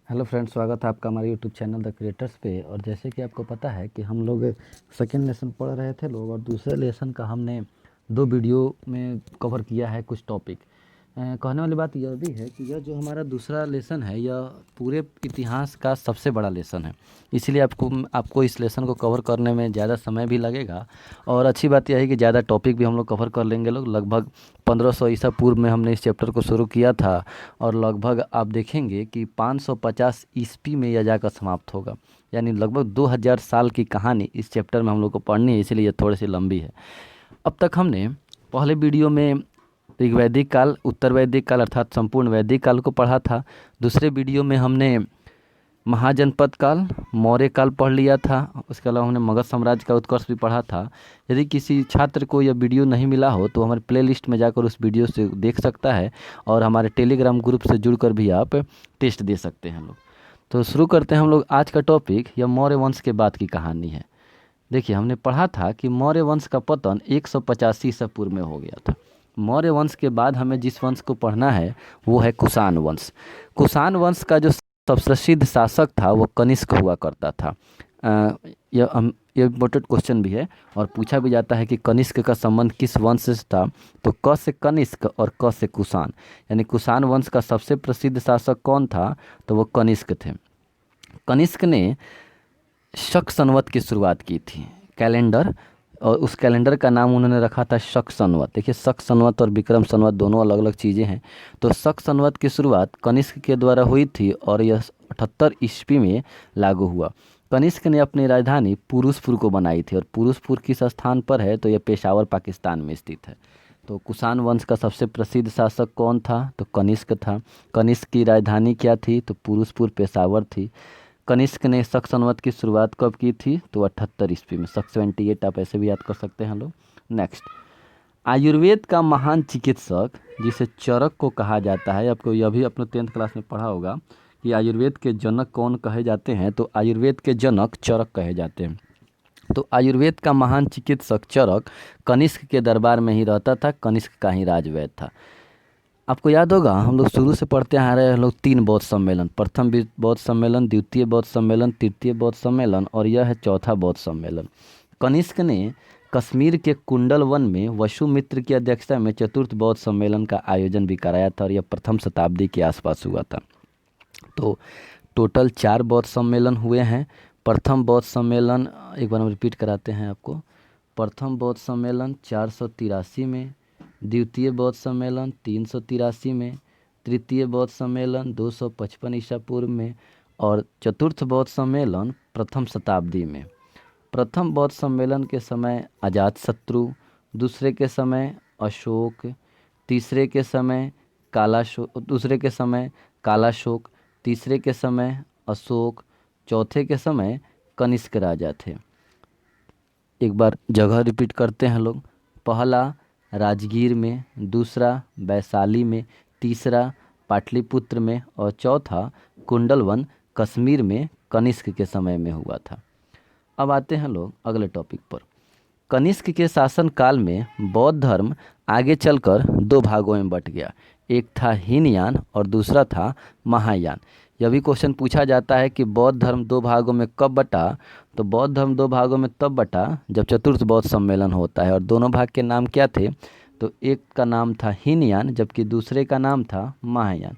Hello friends, स्वागत है आपका हमारे यूट्यूब चैनल द क्रिएटर्स पे। और जैसे कि आपको पता है कि हम लोग सेकेंड लेसन पढ़ रहे थे लोग, और दूसरे लेसन का हमने दो वीडियो में कवर किया है कुछ टॉपिक। कहने वाली बात यह भी है कि यह जो हमारा दूसरा लेसन है यह पूरे इतिहास का सबसे बड़ा लेसन है। इसलिए आपको इस लेसन को कवर करने में ज़्यादा समय भी लगेगा। और अच्छी बात यह है कि ज़्यादा टॉपिक भी हम लोग कवर कर लेंगे। लोग लगभग 1500 ईसा पूर्व में हमने इस चैप्टर को शुरू किया था, और लगभग आप देखेंगे कि 550 ईस्वी में यह जाकर समाप्त होगा। यानी लगभग 2000 साल की कहानी इस चैप्टर में हम लोग को पढ़नी है, इसलिए यह थोड़ी सी लंबी है। अब तक हमने पहले वीडियो में ऋग्वैदिक काल, उत्तर वैदिक काल अर्थात संपूर्ण वैदिक काल को पढ़ा था। दूसरे वीडियो में हमने महाजनपद काल, मौर्य काल पढ़ लिया था। उसके अलावा हमने मगध साम्राज्य का उत्कर्ष भी पढ़ा था। यदि किसी छात्र को यह वीडियो नहीं मिला हो तो हमारे प्लेलिस्ट में जाकर उस वीडियो से देख सकता है, और हमारे टेलीग्राम ग्रुप से जुड़कर भी आप टेस्ट दे सकते हैं लोग। तो शुरू करते हैं हम लोग। आज का टॉपिक यह मौर्य वंश के बाद की कहानी है। देखिए, हमने पढ़ा था कि मौर्य वंश का पतन 185 ईसा पूर्व में हो गया था। मौर्य वंश के बाद हमें जिस वंश को पढ़ना है वो है कुषाण वंश। कुषाण वंश का जो सबसे प्रसिद्ध शासक था वो कनिष्क हुआ करता था। ये इम्पोर्टेंट क्वेश्चन भी है और पूछा भी जाता है कि कनिष्क का संबंध किस वंश से था। तो क से कनिष्क और क से कुषाण, यानी कुषाण वंश का सबसे प्रसिद्ध शासक कौन था? तो वो कनिष्क थे। कनिष्क ने शक संवत की शुरुआत की थी, कैलेंडर, और उस कैलेंडर का नाम उन्होंने रखा था शक संवत। देखिए, शक संवत और विक्रम संवत दोनों अलग अलग चीज़ें हैं। तो शक संवत की शुरुआत कनिष्क के द्वारा हुई थी और यह 78 ईस्वी में लागू हुआ। कनिष्क ने अपनी राजधानी पुरुषपुर को बनाई थी, और पुरुषपुर किस स्थान पर है? तो यह पेशावर पाकिस्तान में स्थित है। तो कुषाण वंश का सबसे प्रसिद्ध शासक कौन था? तो कनिष्क था। कनिष्क की राजधानी क्या थी? तो पुरुषपुर, पेशावर थी। कनिष्क ने शक संवत की शुरुआत कब की थी? तो 78 ईस्वी में। शक 78 आप ऐसे भी याद कर सकते हैं लोग। नेक्स्ट, आयुर्वेद का महान चिकित्सक जिसे चरक को कहा जाता है, आपको यह भी अपने 10th क्लास में पढ़ा होगा कि आयुर्वेद के जनक कौन कहे जाते हैं? तो आयुर्वेद के जनक चरक कहे जाते हैं। तो आयुर्वेद का महान चिकित्सक चरक कनिष्क के दरबार में ही रहता था, कनिष्क का ही राजवैद्य था। आपको याद होगा, हम लोग शुरू से पढ़ते आ रहे हैं लोग 3 बौद्ध सम्मेलन, प्रथम बौद्ध सम्मेलन, द्वितीय बौद्ध सम्मेलन, तृतीय बौद्ध सम्मेलन, और यह है चौथा बौद्ध सम्मेलन। कनिष्क ने कश्मीर के कुंडल वन में वसुमित्र की अध्यक्षता में चतुर्थ बौद्ध सम्मेलन का आयोजन भी कराया था, और यह प्रथम शताब्दी के आसपास हुआ था। तो टोटल 4 बौद्ध सम्मेलन हुए हैं। प्रथम बौद्ध सम्मेलन, एक बार हम रिपीट कराते हैं आपको। प्रथम बौद्ध सम्मेलन 483 में, द्वितीय बौद्ध सम्मेलन 383 में, तृतीय बौद्ध सम्मेलन 255 ईसा पूर्व में, और चतुर्थ बौद्ध सम्मेलन प्रथम शताब्दी में। प्रथम बौद्ध सम्मेलन के समय अजातशत्रु, दूसरे के समय अशोक, तीसरे के समय कालाशोक, तीसरे के समय अशोक, चौथे के समय कनिष्क राजा थे। एक बार जगह रिपीट करते हैं लोग। पहला राजगीर में, दूसरा वैशाली में, तीसरा पाटलिपुत्र में, और चौथा कुंडलवन कश्मीर में कनिष्क के समय में हुआ था। अब आते हैं लोग अगले टॉपिक पर। कनिष्क के शासन काल में बौद्ध धर्म आगे चलकर 2 भागों में बट गया। एक था हीनयान और दूसरा था महायान। यह भी क्वेश्चन पूछा जाता है कि बौद्ध धर्म 2 भागों में कब बटा? तो बौद्ध धर्म 2 भागों में तब बटा जब चतुर्थ बौद्ध सम्मेलन होता है। और दोनों भाग के नाम क्या थे? तो एक का नाम था हीनयान, जबकि दूसरे का नाम था महायान।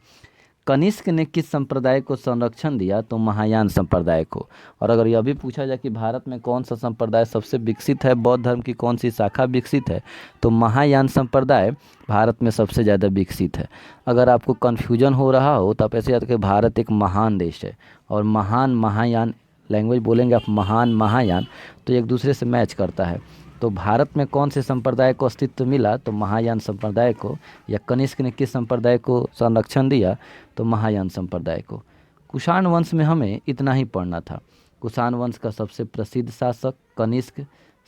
कनिष्क ने किस संप्रदाय को संरक्षण दिया? तो महायान संप्रदाय को। और अगर यह भी पूछा जाए कि भारत में कौन सा संप्रदाय सबसे विकसित है, बौद्ध धर्म की कौन सी शाखा विकसित है, तो महायान संप्रदाय भारत में सबसे ज़्यादा विकसित है। अगर आपको कन्फ्यूजन हो रहा हो तो आप ऐसे याद करें, भारत एक महान देश है, और महान महायान लैंग्वेज बोलेंगे आप, महान महायान, तो एक दूसरे से मैच करता है। तो भारत में कौन से संप्रदाय को अस्तित्व मिला? तो महायान संप्रदाय को। या कनिष्क ने किस संप्रदाय को संरक्षण दिया? तो महायान संप्रदाय को। कुषाण वंश में हमें इतना ही पढ़ना था। कुषाण वंश का सबसे प्रसिद्ध शासक कनिष्क।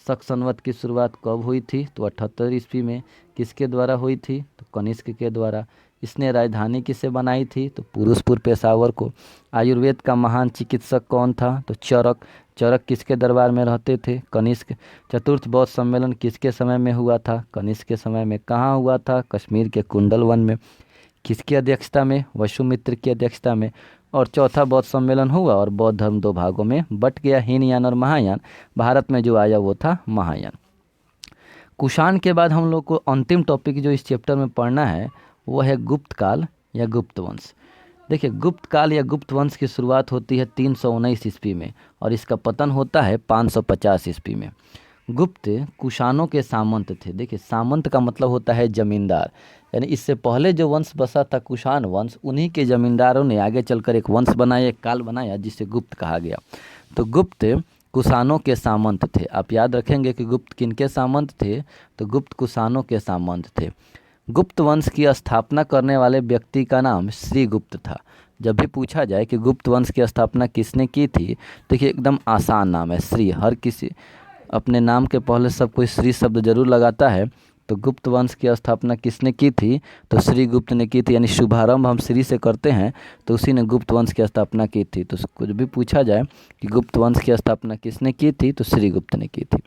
शक संवत की शुरुआत कब हुई थी? तो 78 ईस्वी में। किसके द्वारा हुई थी? तो कनिष्क के द्वारा। इसने राजधानी किसे बनाई थी? तो पुरुषपुर, पेशावर को। आयुर्वेद का महान चिकित्सक कौन था? तो चरक। चरक किसके दरबार में रहते थे? कनिष्क। चतुर्थ बौद्ध सम्मेलन किसके समय में हुआ था? कनिष्क के समय में। कहाँ हुआ था? कश्मीर के कुंडल वन में। किसकी अध्यक्षता में? वसुमित्र की अध्यक्षता में। और चौथा बौद्ध सम्मेलन हुआ और बौद्ध धर्म दो भागों में बट गया, हीनयान और महायान। भारत में जो आया वो था महायान। कुषाण के बाद हम लोग को अंतिम टॉपिक जो इस चैप्टर में पढ़ना है वो है गुप्त काल या गुप्त वंश। देखिए, गुप्त काल या गुप्त वंश की शुरुआत होती है 319 ईस्वी में और इसका पतन होता है 550 ईस्वी में। गुप्त कुषाणों के सामंत थे। देखिए, सामंत का मतलब होता है जमींदार, यानी इससे पहले जो वंश बसा था कुषाण वंश, उन्हीं के जमींदारों ने आगे चलकर एक वंश बनाया, एक काल बनाया जिसे गुप्त कहा गया। तो गुप्त कुषाणों के सामंत थे। आप याद रखेंगे कि गुप्त किनके सामंत थे, तो गुप्त कुषाणों के सामंत थे। गुप्त वंश की स्थापना करने वाले व्यक्ति का नाम श्रीगुप्त था। जब भी पूछा जाए कि गुप्त वंश की स्थापना किसने की थी, देखिए एकदम आसान नाम है श्री। हर किसी अपने नाम के पहले सब कोई श्री शब्द जरूर लगाता है। तो गुप्त वंश की स्थापना किसने की थी, तो श्रीगुप्त ने की थी। यानी शुभारंभ हम श्री से करते हैं, तो उसी ने गुप्त वंश की स्थापना की थी। तो कुछ भी पूछा जाए कि गुप्त वंश की स्थापना किसने की थी, तो श्रीगुप्त ने की थी।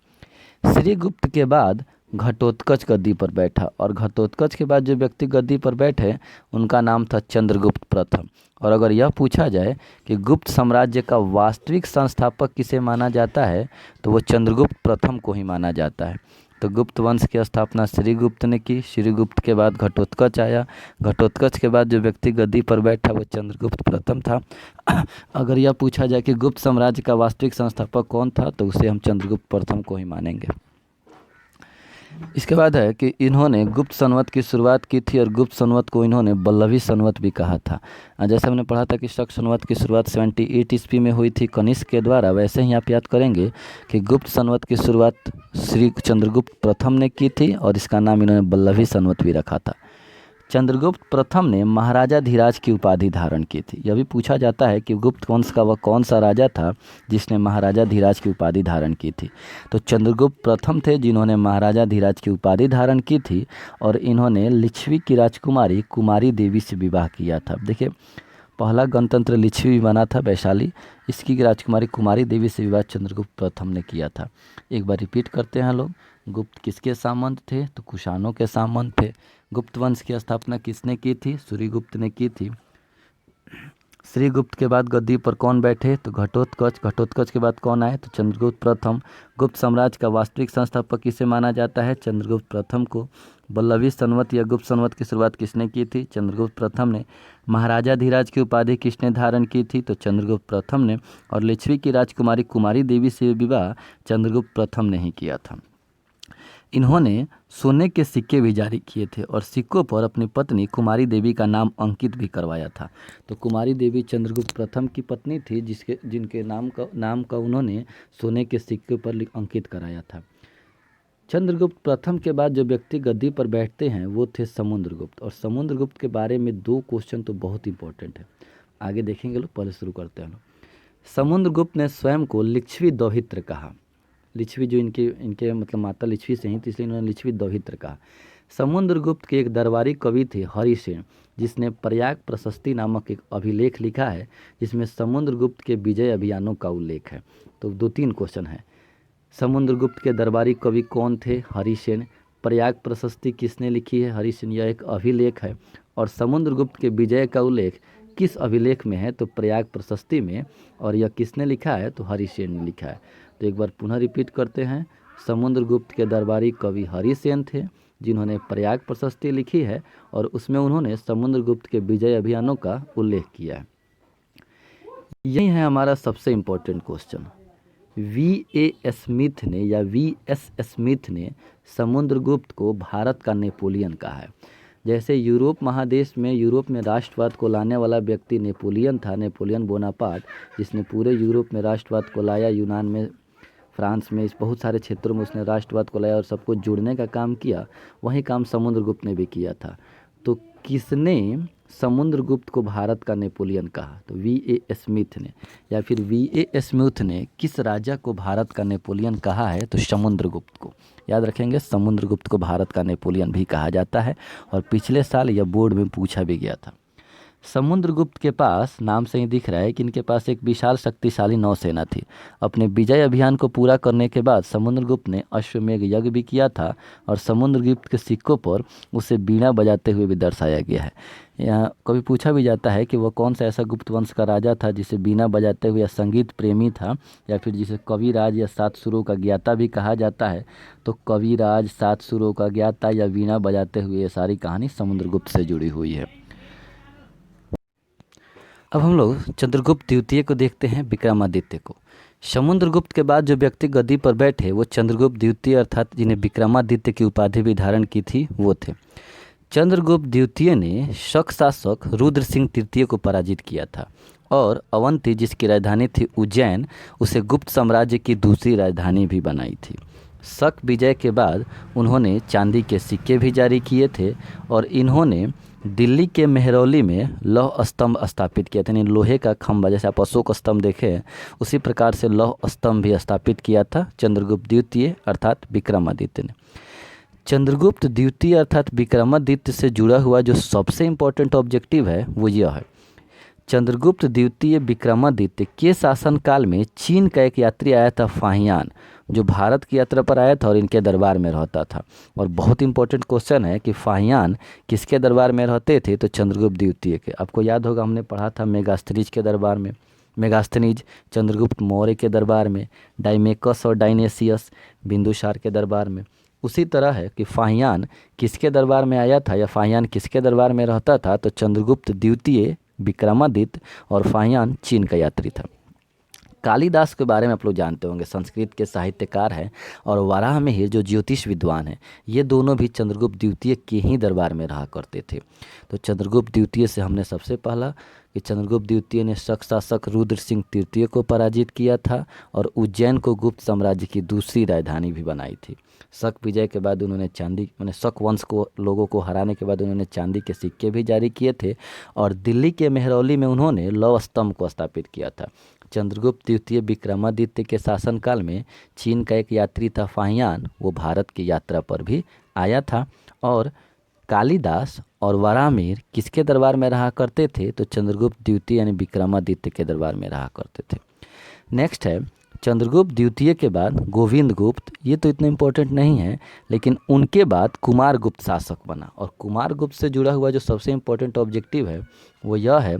श्रीगुप्त के बाद घटोत्कच गद्दी पर बैठा और घटोत्कच के बाद जो व्यक्ति गद्दी पर बैठे उनका नाम था चंद्रगुप्त प्रथम। और अगर यह पूछा जाए कि गुप्त साम्राज्य का वास्तविक संस्थापक किसे माना जाता है, तो वो चंद्रगुप्त प्रथम को ही माना जाता है। तो गुप्त वंश की स्थापना श्रीगुप्त ने की। श्रीगुप्त के बाद घटोत्कच आया। घटोत्कच के बाद जो व्यक्ति गद्दी पर बैठा वो चंद्रगुप्त प्रथम था। अगर यह पूछा जाए कि गुप्त साम्राज्य का वास्तविक संस्थापक कौन था, तो उसे हम चंद्रगुप्त प्रथम को ही मानेंगे। इसके बाद है कि इन्होंने गुप्त संवत की शुरुआत की थी और गुप्त संवत को इन्होंने बल्लभी संवत भी कहा था। जैसे हमने पढ़ा था कि शक संवत की शुरुआत 78 ईस्वी में हुई थी कनिष्क के द्वारा, वैसे ही आप याद करेंगे कि गुप्त संवत की शुरुआत श्री चंद्रगुप्त प्रथम ने की थी और इसका नाम इन्होंने बल्लभी संवत भी रखा था। चंद्रगुप्त प्रथम ने महाराजा धीराज की उपाधि धारण की थी। यह भी पूछा जाता है कि गुप्त वंश का वह कौन सा राजा था जिसने महाराजा धीराज की उपाधि धारण की थी। तो चंद्रगुप्त प्रथम थे जिन्होंने महाराजा धीराज की उपाधि धारण की थी और इन्होंने लिच्छवी की राजकुमारी कुमारी देवी से विवाह किया था। देखिए, पहला गणतंत्र लिच्छवी बना था वैशाली, इसकी राजकुमारी कुमारी देवी से विवाह चंद्रगुप्त प्रथम ने किया था। एक बार रिपीट करते हैं लोग, गुप्त किसके सामंत थे, तो कुषाणों के सामंत थे। गुप्त वंश की स्थापना किसने की थी, श्रीगुप्त ने की थी। श्रीगुप्त के बाद गद्दी पर कौन बैठे, तो घटोत्कच। घटोत्कच के बाद कौन आए, तो चंद्रगुप्त प्रथम। गुप्त साम्राज्य का वास्तविक संस्थापक किसे माना जाता है, चंद्रगुप्त प्रथम को। बल्लभी संवत या गुप्त संवत की शुरुआत किसने की थी, चंद्रगुप्त प्रथम ने। महाराजा धीराज की उपाधि किसने धारण की थी, तो चंद्रगुप्त प्रथम ने। और लिच्छवी की राजकुमारी कुमारी देवी से विवाह चंद्रगुप्त प्रथम ने ही किया था। इन्होंने सोने के सिक्के भी जारी किए थे और सिक्कों पर अपनी पत्नी कुमारी देवी का नाम अंकित भी करवाया था। तो कुमारी देवी चंद्रगुप्त प्रथम की पत्नी थी जिनके नाम का उन्होंने सोने के सिक्के पर अंकित कराया था। चंद्रगुप्त प्रथम के बाद जो व्यक्ति गद्दी पर बैठते हैं वो थे समुद्रगुप्त। और समुद्रगुप्त के बारे में 2 क्वेश्चन तो बहुत इंपॉर्टेंट है, आगे देखेंगे लोग। पहले शुरू करते हैं लोग। समुद्रगुप्त ने स्वयं को लिच्छवी दौहित्र कहा। लिच्छवी जो इनके मतलब माता लिच्छवी से ही, तो इसलिए इन्होंने लिच्छवी दौहित्र कहा। समुद्रगुप्त के एक दरबारी कवि थे हरिसेन, जिसने प्रयाग प्रशस्ति नामक एक अभिलेख लिखा है जिसमें समुद्रगुप्त के विजय अभियानों का उल्लेख है। तो 2-3 क्वेश्चन है। समुद्रगुप्त के दरबारी कवि कौन थे, हरिसेन। प्रयाग प्रशस्ति किसने लिखी है, हरिसेन, यह एक अभिलेख है। और समुद्रगुप्त के विजय का उल्लेख किस अभिलेख में है, तो प्रयाग प्रशस्ति में। और यह किसने लिखा है, तो हरिसेन ने लिखा है। तो एक बार पुनः रिपीट करते हैं। समुद्रगुप्त के दरबारी कवि हरिसेन थे जिन्होंने प्रयाग प्रशस्ति लिखी है और उसमें उन्होंने समुद्रगुप्त के विजय अभियानों का उल्लेख किया है। यही है हमारा सबसे इम्पोर्टेंट क्वेश्चन। V.A. स्मिथ ने या V.S. स्मिथ ने समुद्रगुप्त को भारत का नेपोलियन कहा है। जैसे यूरोप महादेश में यूरोप में राष्ट्रवाद को लाने वाला व्यक्ति नेपोलियन था, नेपोलियन बोनापार्ट, जिसने पूरे यूरोप में राष्ट्रवाद को लाया। यूनान में, फ्रांस में, इस बहुत सारे क्षेत्रों में उसने राष्ट्रवाद को लाया और सबको जोड़ने का काम किया। वही काम समुद्रगुप्त ने भी किया था। तो किसने समुद्रगुप्त को भारत का नेपोलियन कहा, तो V.A. स्मिथ ने। या फिर V.A. स्मिथ ने किस राजा को भारत का नेपोलियन कहा है, तो समुद्रगुप्त को। याद रखेंगे, समुद्रगुप्त को भारत का नेपोलियन भी कहा जाता है और पिछले साल यह बोर्ड में पूछा भी गया था। समुद्रगुप्त के पास, नाम से ही दिख रहा है कि इनके पास एक विशाल शक्तिशाली नौसेना थी। अपने विजय अभियान को पूरा करने के बाद समुद्रगुप्त ने अश्वमेध यज्ञ भी किया था और समुद्रगुप्त के सिक्कों पर उसे बीड़ा बजाते हुए भी दर्शाया गया है। यहाँ कभी पूछा भी जाता है कि वह कौन सा ऐसा गुप्त वंश का राजा था जिसे बीना बजाते हुए या संगीत प्रेमी था, या फिर जिसे कविराज या सात सुरों का ज्ञाता भी कहा जाता है। तो कविराज, सात सुरों का ज्ञाता या वीणा बजाते हुए, ये सारी कहानी समुद्रगुप्त से जुड़ी हुई है। अब हम लोग चंद्रगुप्त द्वितीय को देखते हैं, विक्रमादित्य को। समुद्रगुप्त के बाद जो व्यक्ति गद्दी पर बैठे वो चंद्रगुप्त द्वितीय अर्थात जिन्हें विक्रमादित्य की उपाधि भी धारण की थी वो थे। चंद्रगुप्त द्वितीय ने शक शासक रुद्र सिंह तृतीय को पराजित किया था और अवंती जिसकी राजधानी थी उज्जैन, उसे गुप्त साम्राज्य की दूसरी राजधानी भी बनाई थी। शक विजय के बाद उन्होंने चांदी के सिक्के भी जारी किए थे और इन्होंने दिल्ली के मेहरौली में लौह स्तंभ स्थापित किया था, यानी लोहे का खंभा, जैसे आप अशोक स्तंभ देखे उसी प्रकार से लौह स्तंभ भी स्थापित किया था चंद्रगुप्त द्वितीय अर्थात विक्रमादित्य ने। चंद्रगुप्त द्वितीय अर्थात विक्रमादित्य से जुड़ा हुआ जो सबसे इम्पोर्टेंट ऑब्जेक्टिव है वो यह है, चंद्रगुप्त द्वितीय विक्रमादित्य के शासनकाल में चीन का एक यात्री आया था फाहियान, जो भारत की यात्रा पर आया था और इनके दरबार में रहता था। और बहुत इंपॉर्टेंट क्वेश्चन है कि फाहियान किसके दरबार में रहते थे, तो चंद्रगुप्त द्वितीय के। आपको याद होगा हमने पढ़ा था मेगास्थनीज के दरबार में, मेगास्थनीज चंद्रगुप्त मौर्य के दरबार में, डाइमेकस और डायनेसियस बिंदुसार के दरबार में। उसी तरह है कि फाहियान किसके दरबार में आया था या फाहियान किसके दरबार में रहता था, तो चंद्रगुप्त द्वितीय विक्रमादित्य, और फाहियान चीन का यात्री था। कालिदास के बारे में आप लोग जानते होंगे, संस्कृत के साहित्यकार हैं, और वराहमिहिर जो ज्योतिष विद्वान हैं, ये दोनों भी चंद्रगुप्त द्वितीय के ही दरबार में रहा करते थे। तो चंद्रगुप्त द्वितीय से हमने सबसे पहला कि चंद्रगुप्त द्वितीय ने शक शासक रुद्र सिंह तृतीय को पराजित किया था और उज्जैन को गुप्त साम्राज्य की दूसरी राजधानी भी बनाई थी। शक विजय के बाद उन्होंने चांदी माने शक वंश को लोगों को हराने के बाद उन्होंने चांदी के सिक्के भी जारी किए थे और दिल्ली के मेहरौली में उन्होंने लौह स्तंभ को स्थापित किया था। चंद्रगुप्त द्वितीय विक्रमादित्य के शासनकाल में चीन का एक यात्री था फाहियान, वो भारत की यात्रा पर भी आया था। और कालिदास और वराहमिहिर किसके दरबार में रहा करते थे, तो चंद्रगुप्त द्वितीय यानी विक्रमादित्य के दरबार में रहा करते थे। नेक्स्ट है चंद्रगुप्त द्वितीय के बाद गोविंद गुप्त, ये तो इतना इम्पोर्टेंट नहीं है, लेकिन उनके बाद कुमार गुप्त शासक बना। और कुमार गुप्त से जुड़ा हुआ जो सबसे इम्पोर्टेंट ऑब्जेक्टिव है वो यह है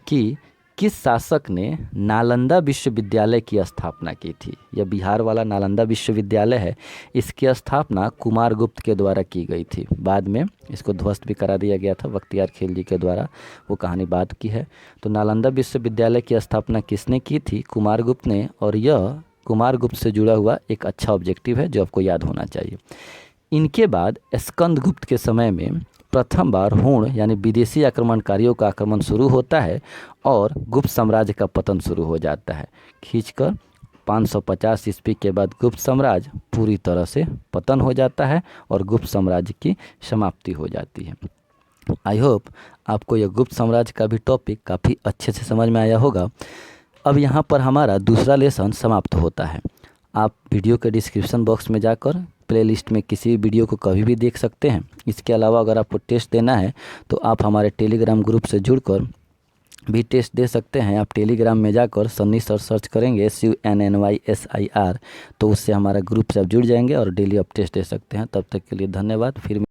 कि किस शासक ने नालंदा विश्वविद्यालय की स्थापना की थी। यह बिहार वाला नालंदा विश्वविद्यालय है, इसकी स्थापना कुमार गुप्त के द्वारा की गई थी। बाद में इसको ध्वस्त भी करा दिया गया था बख्तियार खिलजी के द्वारा, वो कहानी बाद की है। तो नालंदा विश्वविद्यालय की स्थापना किसने की थी, कुमार गुप्त ने। और यह कुमार गुप्त से जुड़ा हुआ एक अच्छा ऑब्जेक्टिव है जो आपको याद होना चाहिए। इनके बाद स्कंदगुप्त के समय में प्रथम बार हुण यानी विदेशी आक्रमणकारियों का आक्रमण शुरू होता है और गुप्त साम्राज्य का पतन शुरू हो जाता है। खींचकर 550 ईस्वी के बाद गुप्त साम्राज्य पूरी तरह से पतन हो जाता है और गुप्त साम्राज्य की समाप्ति हो जाती है। आई होप आपको यह गुप्त साम्राज्य का भी टॉपिक काफ़ी अच्छे से समझ में आया होगा। अब यहाँ पर हमारा दूसरा लेसन समाप्त होता है। आप वीडियो के डिस्क्रिप्शन बॉक्स में जाकर प्लेलिस्ट में किसी भी वीडियो को कभी भी देख सकते हैं। इसके अलावा अगर आपको टेस्ट देना है तो आप हमारे टेलीग्राम ग्रुप से जुड़कर भी टेस्ट दे सकते हैं। आप टेलीग्राम में जाकर सन्नी सर सर्च करेंगे SUNNYSIR, तो उससे हमारा ग्रुप से आप जुड़ जाएंगे और डेली आप टेस्ट दे सकते हैं। तब तक के लिए धन्यवाद। फिर